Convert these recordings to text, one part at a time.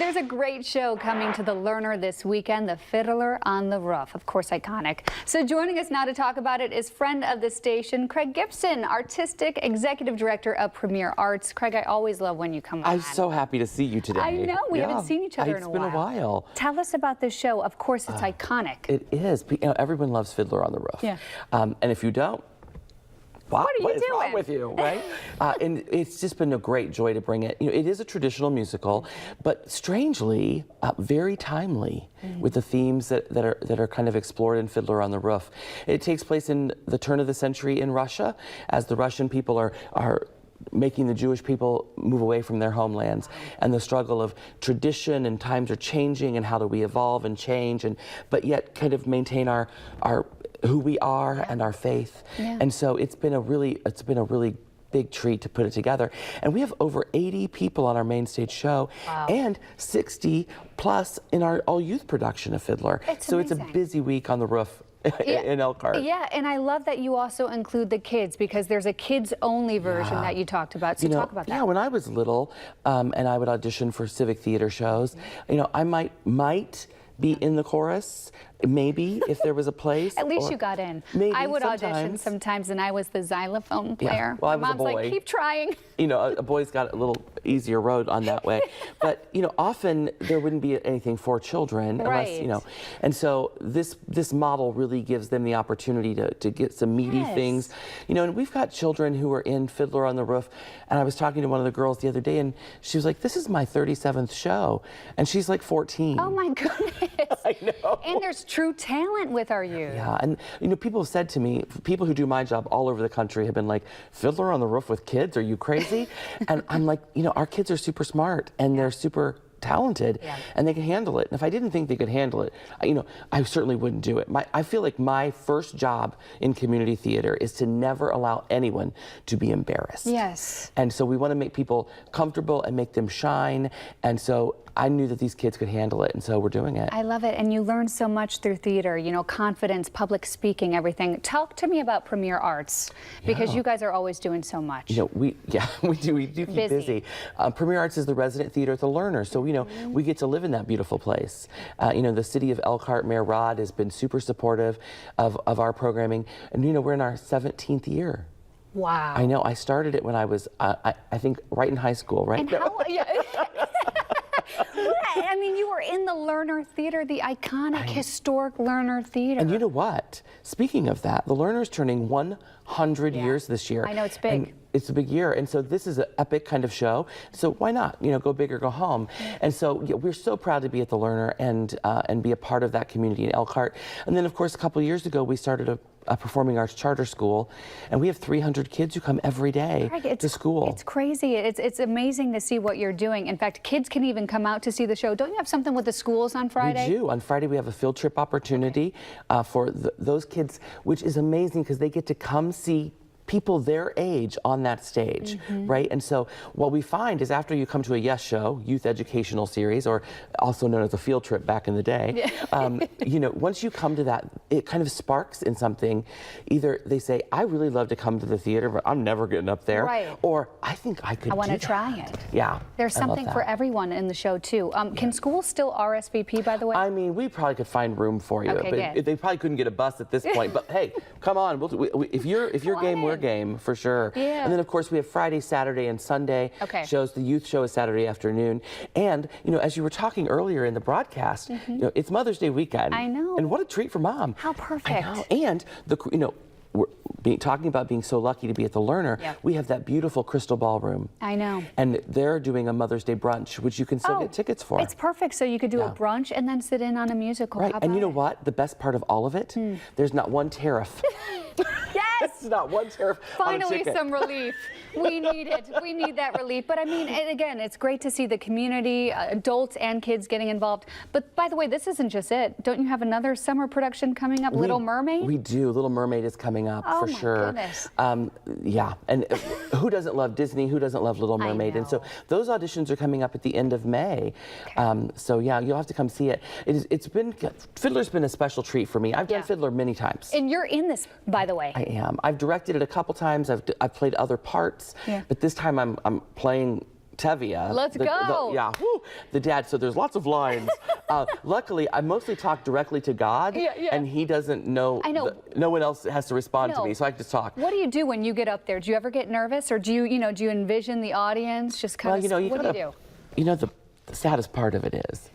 there's a great show coming to the Lerner this weekend, The Fiddler on the Roof. Of course, iconic. So joining us now to talk about it is friend of the station, Craig Gibson, Artistic Executive Director of Premier Arts. Craig, I always love when you come on. I'm so happy to see you today. I know. We haven't seen each other in a while. It's been a while. Tell us about this show. Of course, it's iconic. It is. You know, everyone loves Fiddler on the Roof. Yeah. And if you don't, what are you what is doing? wrong with you, right? And it's just been a great joy to bring it. You know, it is a traditional musical, but strangely, very timely with the themes that are kind of explored in Fiddler on the Roof. It takes place in the turn of the century in Russia, as the Russian people are making the Jewish people move away from their homelands, and the struggle of tradition, and times are changing, and how do we evolve and change, but yet kind of maintain our who we are and our faith. And so it's been a really big treat to put it together. And we have over 80 people on our main stage show, and 60 plus in our all youth production of Fiddler. So it's a busy week on the roof in Elkhart. Yeah, and I love that you also include the kids, because there's a kids-only version that you talked about. So talk about that. Yeah, when I was little, and I would audition for civic theater shows, you know, I might be in the chorus, maybe, if there was a place. At least you got in. Maybe, I would audition sometimes, and I was the xylophone player. Well, I was Mom's a boy. like, keep trying. You know, a boy's got a little easier road on that way. But, you know, often there wouldn't be anything for children unless, you know. And so this model really gives them the opportunity to get some meaty things. You know, and we've got children who are in Fiddler on the Roof. And I was talking to one of the girls the other day, and she was like, this is my 37th show. And she's like 14. Oh, my goodness. I know. And there's true talent with our youth. Yeah, and you know, people have said to me, people who do my job all over the country have been like, Fiddler on the Roof with kids? Are you crazy? And I'm like, you know, our kids are super smart, and they're super talented, and they can handle it. And if I didn't think they could handle it, you know, I certainly wouldn't do it. I feel like my first job in community theater is to never allow anyone to be embarrassed. Yes. And so we want to make people comfortable and make them shine. And so I knew that these kids could handle it, and so we're doing it. I love it, and you learn so much through theater, you know, confidence, public speaking, everything. Talk to me about Premier Arts, because you guys are always doing so much. You know, we do keep busy. Premier Arts is the resident theater at the Lerner, so, you know, we get to live in that beautiful place. You know, the city of Elkhart, Mayor Rod has been super supportive of our programming, and, you know, we're in our 17th year. Wow. I know, I started it when I was, I think, right in high school, right? And how, I mean, you were in the Lerner Theater, the iconic, historic Lerner Theater. And you know what? Speaking of that, the Lerner's turning 100 years this year. I know, it's big. And it's a big year, and so this is an epic kind of show. So why not? You know, go big or go home. And so we're so proud to be at the Lerner and be a part of that community in Elkhart. And then, of course, a couple of years ago, we started a performing arts charter school, and we have 300 kids who come every day to school. It's crazy. It's amazing to see what you're doing. In fact, kids can even come out to see the show. Don't you have something with the schools on Friday? We do. On Friday, we have a field trip opportunity for those kids, which is amazing because they get to come see people their age on that stage, right? And so what we find is after you come to a YES show, youth educational series, or also known as a field trip back in the day, you know, once you come to that, it kind of sparks in something. Either they say, I really love to come to the theater, but I'm never getting up there. Or I think I could I want to try it. Yeah. There's something for everyone in the show, too. Can schools still RSVP, by the way? I mean, we probably could find room for you. But they probably couldn't get a bus at this point. But hey, come on. If you're game, we're game for sure. And then, of course, we have Friday, Saturday, and Sunday shows. The youth show is Saturday afternoon. And, you know, as you were talking earlier in the broadcast, you know, it's Mother's Day weekend. I know. And what a treat for Mom. How perfect. I know. And, you know, we're talking about being so lucky to be at the Lerner. We have that beautiful crystal ballroom. I know. And they're doing a Mother's Day brunch, which you can still get tickets for. It's perfect. So you could do a brunch and then sit in on a musical. Right. And you know what? The best part of all of it? There's not one tariff. It's not one tariff. Finally, some relief. We need it. We need that relief. But I mean, again, it's great to see the community, adults and kids getting involved. But by the way, this isn't just it. Don't you have another summer production coming up, Little Mermaid? We do. Little Mermaid is coming up for sure. Goodness. Yeah. And who doesn't love Disney? Who doesn't love Little Mermaid? And so those auditions are coming up at the end of May. So yeah, you'll have to come see it. Fiddler's been a special treat for me. I've done Fiddler many times. And you're in this, by the way. I am. I've directed it a couple times. I've played other parts, but this time I'm playing Tevye. Let's go. Yeah, whew, the dad. So there's lots of lines. Luckily, I mostly talk directly to God, and he doesn't know. I know. No one else has to respond to me, so I can just talk. What do you do when you get up there? Do you ever get nervous, or do you, do you envision the audience just kind of? What do you do? You know, the saddest part of it is,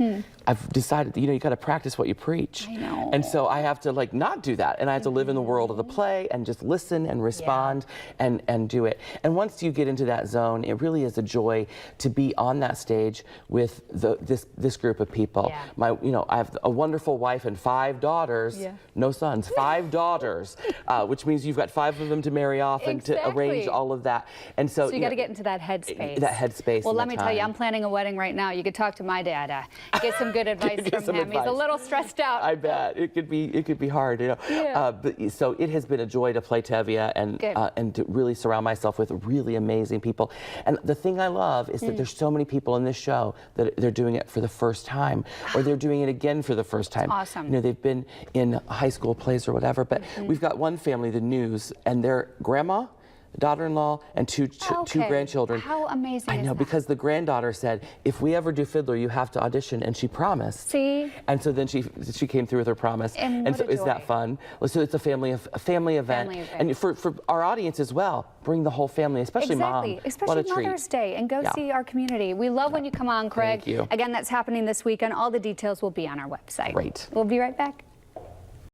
I've decided that, you got to practice what you preach. I know. And so I have to not do that, and I have to live in the world of the play and just listen and respond and do it. And once you get into that zone, it really is a joy to be on that stage with this group of people. Yeah. I have a wonderful wife and 5 daughters, no sons, 5 daughters, which means you've got 5 of them to marry off and to arrange all of that. And so you got to get into that headspace. That headspace. Well, let me tell you, I'm planning a wedding right now. You could talk to my dad, get some good advice from him. He's a little stressed out. I bet it could be hard, But so it has been a joy to play Tevye and to really surround myself with really amazing people. And the thing I love is that there's so many people in this show that they're doing it for the first time, or they're doing it again for the first time. That's awesome. They've been in high school plays or whatever. But we've got one family, the News, and their grandma, daughter-in-law, and two grandchildren. How amazing I know, is that? because the granddaughter said, if we ever do Fiddler, you have to audition, and she promised. See? And so then she came through with her promise. And so isn't that fun? So it's a family event. And for our audience as well, bring the whole family, especially mom. Especially what a treat. Mother's Day, and go see our community. We love when you come on, Craig. Thank you. Again, that's happening this weekend. All the details will be on our website. Great. We'll be right back.